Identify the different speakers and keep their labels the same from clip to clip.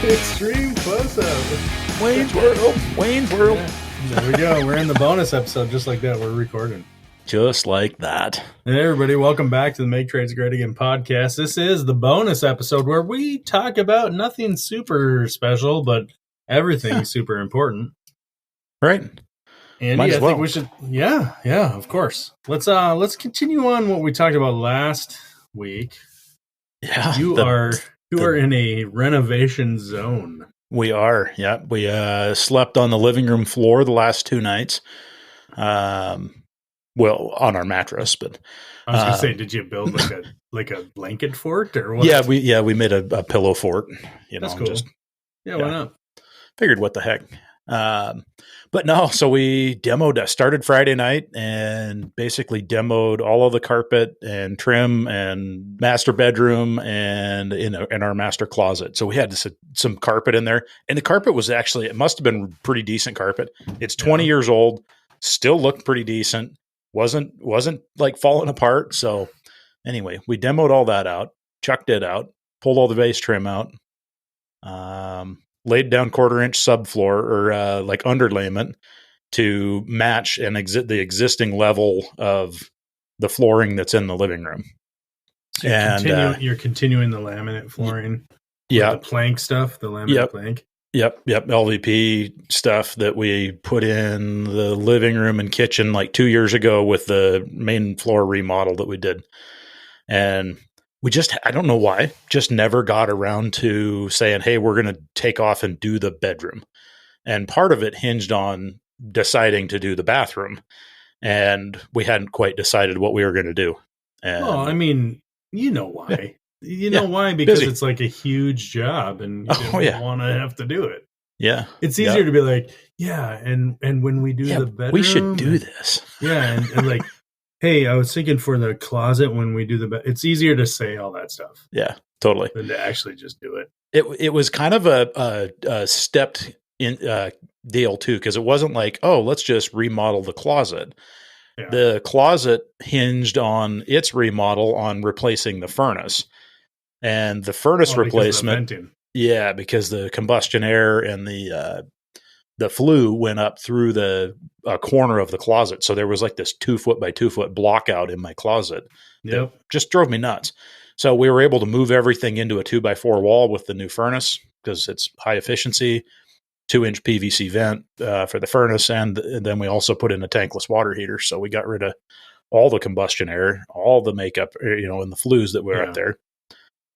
Speaker 1: Extreme close-up.
Speaker 2: Wayne's World. Wayne's World.
Speaker 1: Yeah. There we go. We're in the bonus episode just like that. We're recording.
Speaker 2: Just like that.
Speaker 1: Hey, everybody. Welcome back to the Make Trades Great Again podcast. This is the bonus episode where we talk about nothing super special, but everything super important.
Speaker 2: Right.
Speaker 1: Andy, I think we should. Yeah, of course. Let's continue on what we talked about last week.
Speaker 2: Yeah.
Speaker 1: You are in a renovation zone.
Speaker 2: We are. Yeah. We slept on the living room floor the last 2 nights. Well, on our mattress, but
Speaker 1: I was gonna say, did you build like a blanket fort or what?
Speaker 2: Yeah, we made a pillow fort.
Speaker 1: That's cool. Why not?
Speaker 2: Figured what the heck. But no, so we started Friday night and basically demoed all of the carpet and trim and master bedroom and in our master closet. So we had some carpet in there, and the carpet was actually, it must have been pretty decent carpet. It's 20 years old, still looked pretty decent. Wasn't like falling apart. So anyway, we demoed all that out, chucked it out, pulled all the base trim out, laid down 1/4-inch subfloor or like underlayment to match the existing level of the flooring that's in the living room.
Speaker 1: So you're continuing the laminate flooring.
Speaker 2: Yeah.
Speaker 1: The plank stuff, the laminate plank.
Speaker 2: Yep. LVP stuff that we put in the living room and kitchen like 2 years ago with the main floor remodel that we did. And we I don't know why, just never got around to saying, hey, we're going to take off and do the bedroom. And part of it hinged on deciding to do the bathroom. And we hadn't quite decided what we were going to do. And,
Speaker 1: well, I mean, you know why.
Speaker 2: Yeah.
Speaker 1: You know why? Because
Speaker 2: busy.
Speaker 1: It's like a huge job and you don't want to have to do it.
Speaker 2: Yeah.
Speaker 1: It's easier to be like, and when we do the bedroom.
Speaker 2: We should do this.
Speaker 1: Yeah. And like, hey, I was thinking for the closet when we do the bed. It's easier to say all that stuff.
Speaker 2: Yeah, totally.
Speaker 1: Than to actually just do it.
Speaker 2: It was kind of a stepped in deal too, because it wasn't like, oh, let's just remodel the closet. Yeah. The closet hinged on its remodel on replacing the furnace. And the furnace replacement, because the combustion air and the flue went up through the corner of the closet. So there was like this 2 foot by 2 foot block out in my closet. That just drove me nuts. So we were able to move everything into a 2x4 wall with the new furnace because it's high efficiency, 2-inch PVC vent for the furnace. And then we also put in a tankless water heater. So we got rid of all the combustion air, all the makeup, and the flues that were up there.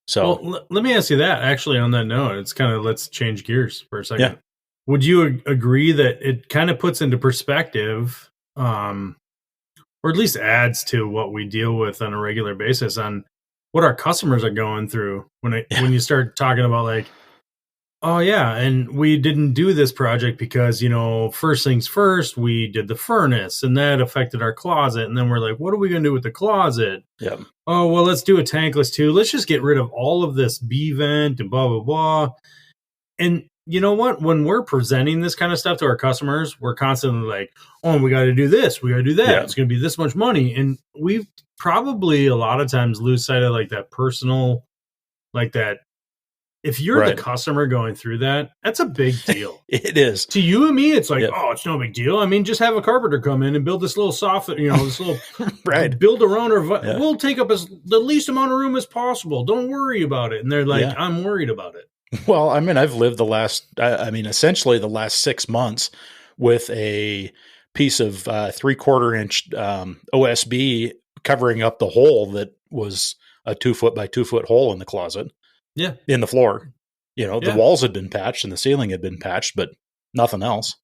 Speaker 2: So
Speaker 1: let me ask you that actually on that note, it's kind of, let's change gears for a second.
Speaker 2: Yeah.
Speaker 1: Would you agree that it kind of puts into perspective, or at least adds to what we deal with on a regular basis on what our customers are going through when you start talking about like, oh yeah, and we didn't do this project because, first things first, we did the furnace and that affected our closet. And then we're like, what are we going to do with the closet?
Speaker 2: Yeah.
Speaker 1: Oh, well, let's do a tankless too. Let's just get rid of all of this B vent and blah, blah, blah. And you know what? When we're presenting this kind of stuff to our customers, we're constantly like, oh, we got to do this. We got to do that. Yeah. It's going to be this much money. And we probably a lot of times lose sight of like that personal, like that. If you're the customer going through that, that's a big deal.
Speaker 2: It is.
Speaker 1: To you and me, it's like, oh, it's no big deal. I mean, just have a carpenter come in and build this little soffit, this little build around we'll take up the least amount of room as possible. Don't worry about it. And they're like, I'm worried about it.
Speaker 2: Well, I mean, I've lived essentially the last 6 months with a piece of 3/4-inch OSB covering up the hole that was a 2 foot by 2 foot hole in the closet.
Speaker 1: Yeah.
Speaker 2: In the floor. The walls had been patched and the ceiling had been patched, but nothing else.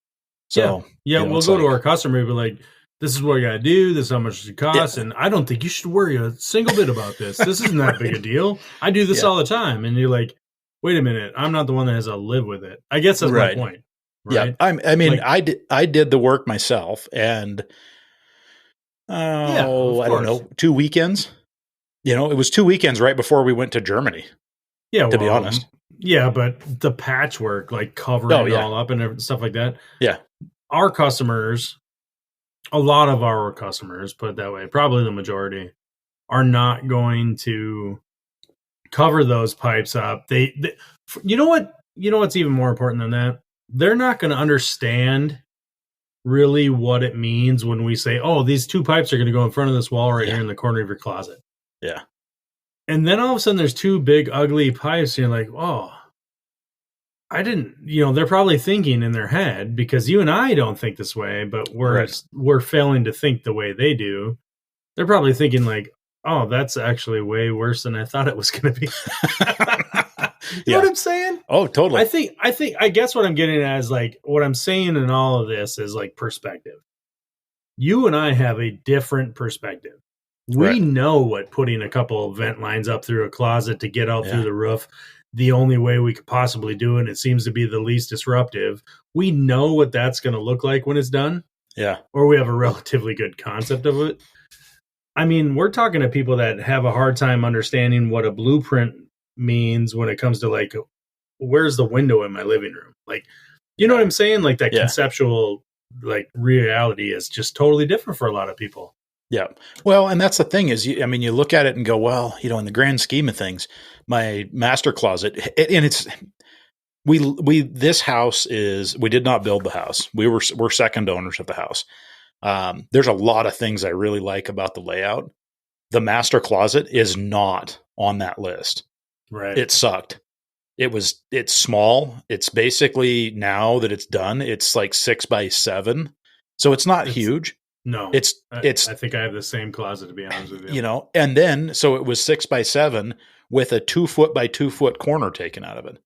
Speaker 2: So,
Speaker 1: we'll go to our customer and be like, this is what you got to do. This is how much it costs. Yeah. And I don't think you should worry a single bit about this. This isn't that big a deal. I do this all the time. And you're like, wait a minute. I'm not the one that has to live with it. I guess that's my point. Right?
Speaker 2: Yeah. I did the work myself and, I don't know, 2 weekends. It was 2 weekends right before we went to Germany.
Speaker 1: Yeah,
Speaker 2: to be honest.
Speaker 1: Yeah, but the patchwork, like covering it all up and stuff like that.
Speaker 2: Yeah.
Speaker 1: Our customers, a lot of our customers, put it that way, probably the majority, are not going to cover those pipes up. They you know what? you know what's even more important than that? They're not going to understand really what it means when we say, oh, these two pipes are going to go in front of this wall right here in the corner of your closet.
Speaker 2: Yeah.
Speaker 1: And then all of a sudden there's two big ugly pipes and you're like, oh, I didn't, they're probably thinking in their head, because you and I don't think this way, but we're failing to think the way they do. They're probably thinking like, oh, that's actually way worse than I thought it was going to be. You know what I'm saying?
Speaker 2: Oh, totally.
Speaker 1: I guess what I'm getting at is like, what I'm saying in all of this is like perspective. You and I have a different perspective. We know what putting a couple of vent lines up through a closet to get out through the roof, the only way we could possibly do it, and it seems to be the least disruptive. We know what that's going to look like when it's done.
Speaker 2: Yeah.
Speaker 1: Or we have a relatively good concept of it. I mean, we're talking to people that have a hard time understanding what a blueprint means when it comes to like, where's the window in my living room? Like, you know what I'm saying? Like that conceptual, like reality is just totally different for a lot of people.
Speaker 2: Yeah. Well, and that's the thing is, you look at it and go, well, in the grand scheme of things, my master closet, and it's, this house we did not build the house. We're second owners of the house. There's a lot of things I really like about the layout. The master closet is not on that list.
Speaker 1: Right.
Speaker 2: It sucked. It's small. It's basically, now that it's done, it's like 6x7. So it's not huge.
Speaker 1: No, I think I have the same closet, to be honest with you.
Speaker 2: And then, so it was 6x7 with a 2 foot by 2 foot corner taken out of it.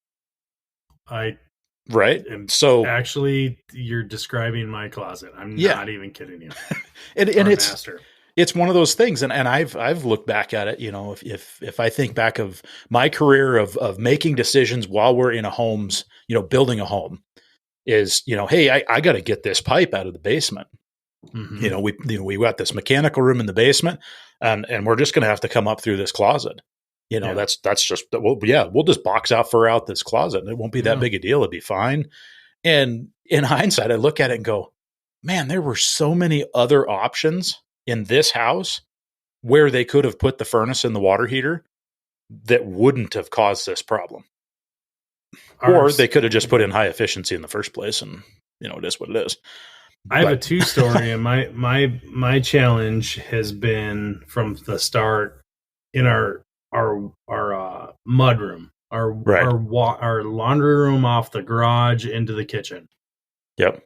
Speaker 2: So
Speaker 1: actually, you're describing my closet. I'm not even kidding you.
Speaker 2: and it's one of those things. And I've looked back at it, if I think back of my career of making decisions while we're in a home's, building a home is, hey, I got to get this pipe out of the basement. Mm-hmm. We got this mechanical room in the basement, and we're just going to have to come up through this closet. That's just, we'll just box out this closet. It won't be that big a deal. It'd be fine. And in hindsight, I look at it and go, man, there were so many other options in this house where they could have put the furnace and the water heater that wouldn't have caused this problem. Or they could have just put in high efficiency in the first place, and it is what it is.
Speaker 1: I have a 2 story, and my challenge has been from the start in our mud room, our laundry room off the garage into the kitchen.
Speaker 2: Yep.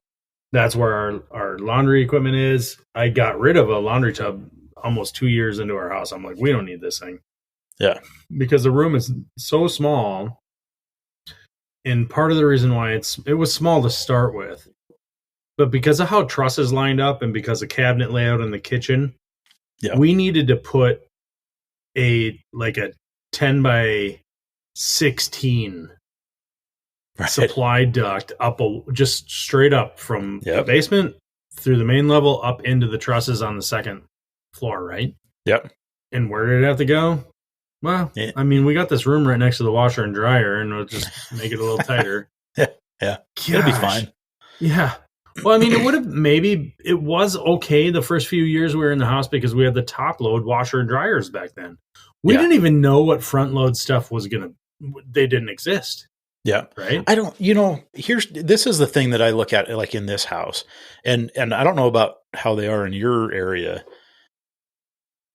Speaker 1: That's where our laundry equipment is. I got rid of a laundry tub almost 2 years into our house. I'm like, we don't need this thing.
Speaker 2: Yeah.
Speaker 1: Because the room is so small. And part of the reason why it was small to start with, but because of how trusses lined up and because of cabinet layout in the kitchen, we needed to put a 10 by 16 supply duct up just straight up from the basement through the main level up into the trusses on the second floor, right?
Speaker 2: Yep.
Speaker 1: And where did it have to go? Well, I mean, we got this room right next to the washer and dryer, and we'll just make it a little tighter.
Speaker 2: Yeah. It'll be fine.
Speaker 1: Yeah. Well, I mean, it was okay the first few years we were in the house because we had the top load washer and dryers back then. We didn't even know what front load stuff they didn't exist.
Speaker 2: Yeah.
Speaker 1: Right.
Speaker 2: I don't, this is the thing that I look at, like in this house, and I don't know about how they are in your area.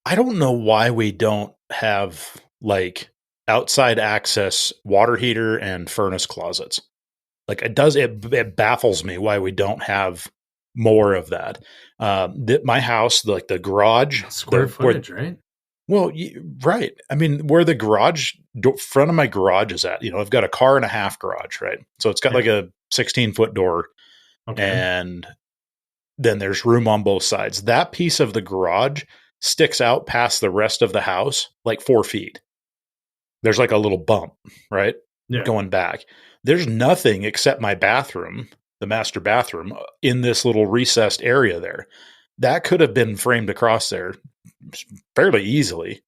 Speaker 2: I don't know why we don't have like outside access water heater and furnace closets. Like it baffles me why we don't have more of that. My house, like the garage,
Speaker 1: square footage, right?
Speaker 2: Well, right. I mean, where the garage front of my garage is at, I've got a car and a half garage, right? So it's got like a 16-foot door, and then there's room on both sides. That piece of the garage sticks out past the rest of the house like 4 feet. There's like a little bump, right? Yeah. Going back. There's nothing except my bathroom, the master bathroom, in this little recessed area there. That could have been framed across there fairly easily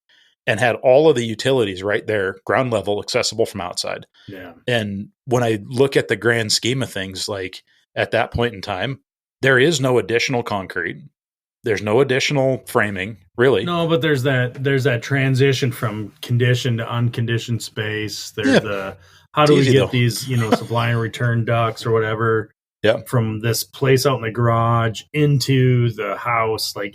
Speaker 2: and had all of the utilities right there, ground level, accessible from outside.
Speaker 1: Yeah.
Speaker 2: And when I look at the grand scheme of things, like at that point in time, there is no additional concrete. There's no additional framing, really.
Speaker 1: No, but there's that transition from conditioned to unconditioned space. There's how do we get these, supply and return ducts or whatever from this place out in the garage into the house? Like,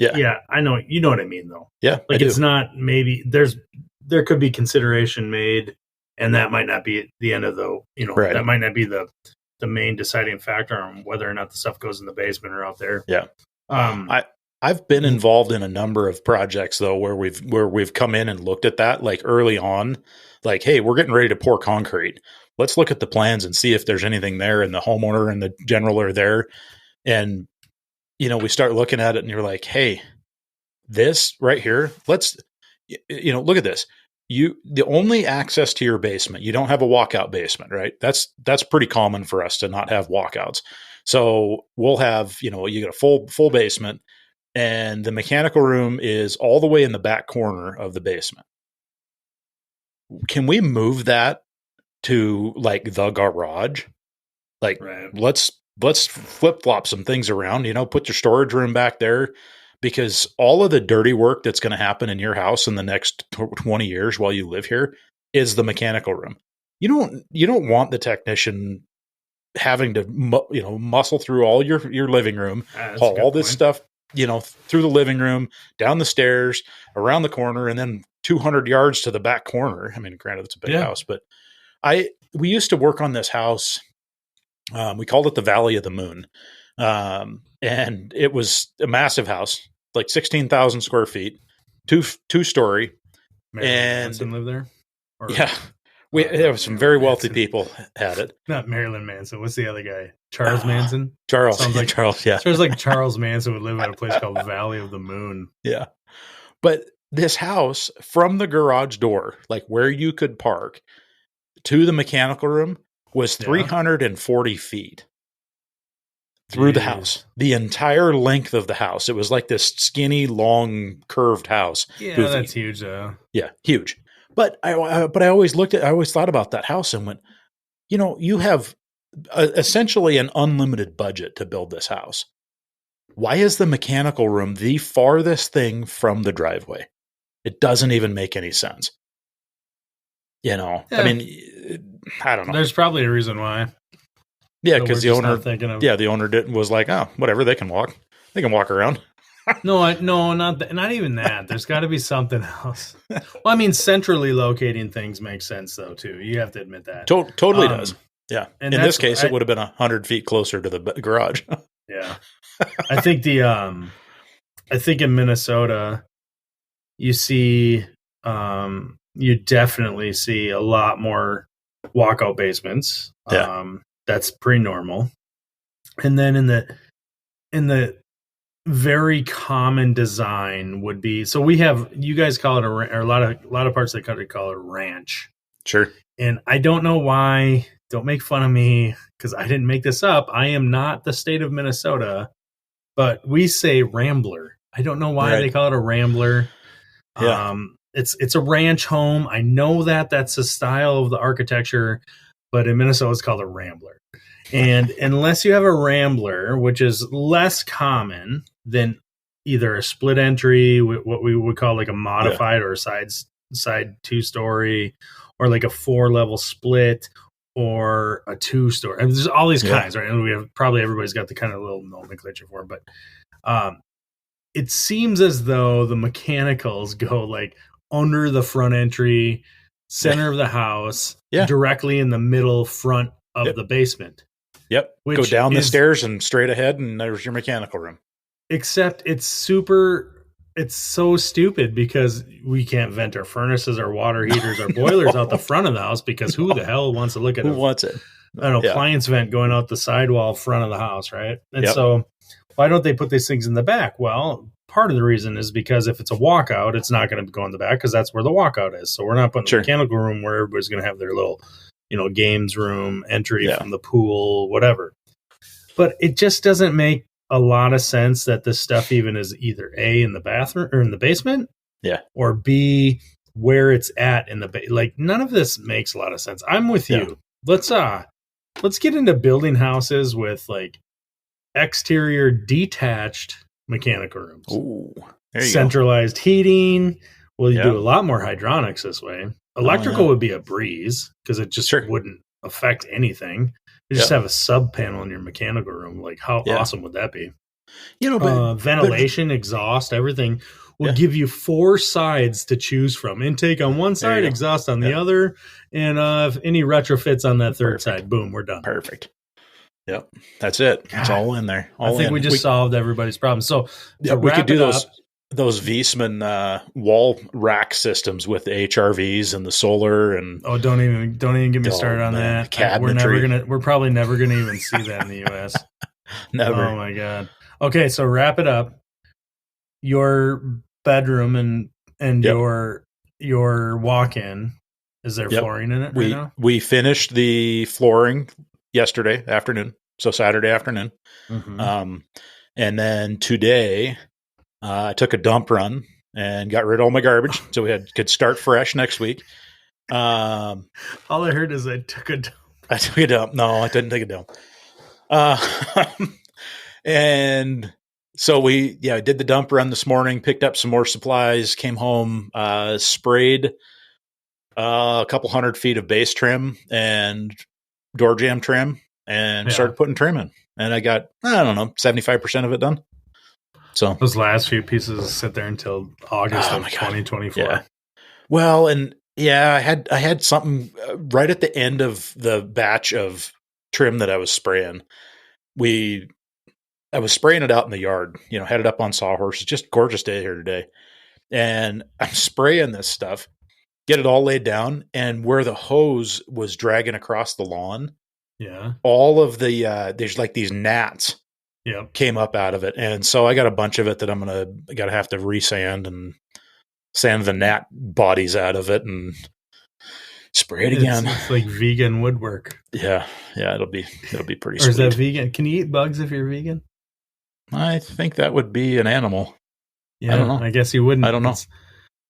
Speaker 1: I know, you know what I mean, though.
Speaker 2: Yeah,
Speaker 1: like it's not, maybe there could be consideration made, and that might not be the end of that might not be the main deciding factor on whether or not the stuff goes in the basement or out there.
Speaker 2: Yeah. I've been involved in a number of projects though where we've come in and looked at that like early on, like, hey, we're getting ready to pour concrete. Let's look at the plans and see if there's anything there, and the homeowner and the general are there. And we start looking at it and you're like, hey, this right here, let's look at this. The only access to your basement, you don't have a walkout basement, right? That's pretty common for us to not have walkouts. So we'll have, you get a full basement, and the mechanical room is all the way in the back corner of the basement. Can we move that to like the garage? Like, let's flip flop some things around, put your storage room back there, because all of the dirty work that's going to happen in your house in the next 20 years while you live here is the mechanical room. You don't want the technician having to, muscle through all your living room, haul all this stuff, through the living room, down the stairs, around the corner, and then 200 yards to the back corner. I mean, granted, it's a big house, but we used to work on this house. We called it the Valley of the Moon. And it was a massive house, like 16,000 square feet, two-story.
Speaker 1: Marilyn Manson lived there?
Speaker 2: There was some very wealthy people had it.
Speaker 1: Not Marilyn Manson. What's the other guy? Charles Manson?
Speaker 2: Charles.
Speaker 1: Sounds like
Speaker 2: Charles, yeah.
Speaker 1: Sounds like Charles Manson would live at a place called Valley of the Moon.
Speaker 2: Yeah. But this house, from the garage door, like where you could park, to the mechanical room, was 340 feet through the house. The entire length of the house. It was like this skinny, long, curved house.
Speaker 1: Yeah, that's huge, though.
Speaker 2: Yeah, huge. But I always thought about that house and went, you have essentially an unlimited budget to build this house. Why is the mechanical room the farthest thing from the driveway? It doesn't even make any sense. I mean, I don't know.
Speaker 1: There's probably a reason why.
Speaker 2: Yeah, because the owner was like, oh, whatever, they can walk around.
Speaker 1: No, not even that. There's got to be something else. Well, I mean, centrally locating things makes sense, though, too. You have to admit that.
Speaker 2: Totally does. Yeah. And in this case, it would have been 100 feet closer to the garage.
Speaker 1: Yeah. I think in Minnesota, you definitely see a lot more walkout basements.
Speaker 2: Yeah.
Speaker 1: That's pretty normal. And then in the very common design would be, so we have, you guys call it or a lot of parts of the country call it a ranch.
Speaker 2: Sure.
Speaker 1: And I don't know why. Don't make fun of me because I didn't make this up. I am not the state of Minnesota, but we say rambler. I don't know why they call it a rambler.
Speaker 2: Yeah.
Speaker 1: It's a ranch home. I know that's the style of the architecture, but in Minnesota it's called a rambler. And unless you have a rambler, which is less common than either a split entry, what we would call like a modified or a side 2-story, or like a 4-level split, or a 2-story. I mean, there's all these kinds, right? And we have probably everybody's got the kind of little nomenclature for it, but it seems as though the mechanicals go like under the front entry, center of the house, directly in the middle front of the basement.
Speaker 2: Yep. Go down the stairs and straight ahead, and there's your mechanical room.
Speaker 1: Except it's so stupid because we can't vent our furnaces, our water heaters, our boilers out the front of the house, because who the hell wants to look at an appliance vent going out the sidewall front of the house, right? And so why don't they put these things in the back? Well, part of the reason is because if it's a walkout, it's not going to go in the back because that's where the walkout is. So we're not putting the mechanical room where everybody's going to have their little, games room, entry from the pool, whatever. But it just doesn't make a lot of sense that this stuff even is either A, in the bathroom or in the basement, or B, where it's at in the like none of this makes a lot of sense. I'm with you. Let's get into building houses with like exterior detached mechanical rooms.
Speaker 2: Ooh, there you
Speaker 1: Centralized heating. We'll
Speaker 2: Yeah.
Speaker 1: do a lot more hydronics this way. Electrical would be a breeze because it just
Speaker 2: Sure.
Speaker 1: wouldn't affect anything. You just have a sub panel in your mechanical room. Like, how awesome would that be?
Speaker 2: But
Speaker 1: ventilation, exhaust, everything will give you 4 sides to choose from. Intake on one side, exhaust on the other, and if any retrofits on that third side. Boom, we're done.
Speaker 2: Perfect. Yep, that's it. It's all in there.
Speaker 1: I think we just solved everybody's problem. So
Speaker 2: we could do those Viessmann wall rack systems with the HRVs and the solar and
Speaker 1: don't even get me started on that. We're probably never gonna even see that in the US.
Speaker 2: Never.
Speaker 1: Oh my god. Okay, so wrap it up. Your bedroom and your walk-in, is there flooring in it right now?
Speaker 2: We finished the flooring yesterday afternoon, so Saturday afternoon.
Speaker 1: Mm-hmm.
Speaker 2: And then today I took a dump run and got rid of all my garbage so we could start fresh next week.
Speaker 1: All I heard is I took a dump.
Speaker 2: I took a dump. No, I didn't take a dump. And so I did the dump run this morning, picked up some more supplies, came home, sprayed a couple 100 feet of base trim and door jamb trim and started putting trim in. And I got, 75% of it done. So
Speaker 1: those last few pieces sit there until August of 2024.
Speaker 2: Yeah. Well, and I had something right at the end of the batch of trim that I was spraying. I was spraying it out in the yard, had it up on sawhorses, just a gorgeous day here today. And I'm spraying this stuff, get it all laid down. And where the hose was dragging across the lawn, all of the, there's like these gnats came up out of it. And so I got a bunch of it that I gotta have to resand and sand the gnat bodies out of it and spray it again.
Speaker 1: It's like vegan woodwork.
Speaker 2: Yeah. It'll be pretty
Speaker 1: Or
Speaker 2: sweet.
Speaker 1: is that vegan? Can you eat bugs if you're vegan?
Speaker 2: I think that would be an animal.
Speaker 1: Yeah,
Speaker 2: I don't know.
Speaker 1: I guess you wouldn't.
Speaker 2: I don't know.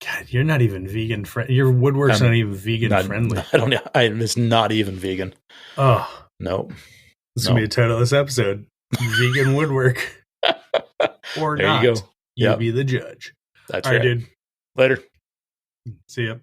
Speaker 1: God, you're not even vegan friendly. Your woodwork's not even vegan friendly.
Speaker 2: I don't know. It's not even vegan.
Speaker 1: Oh.
Speaker 2: No.
Speaker 1: This will be the title of this episode. Vegan woodwork. Or
Speaker 2: there
Speaker 1: not.
Speaker 2: You go.
Speaker 1: You be the judge.
Speaker 2: That's
Speaker 1: all right, dude.
Speaker 2: Later.
Speaker 1: See ya.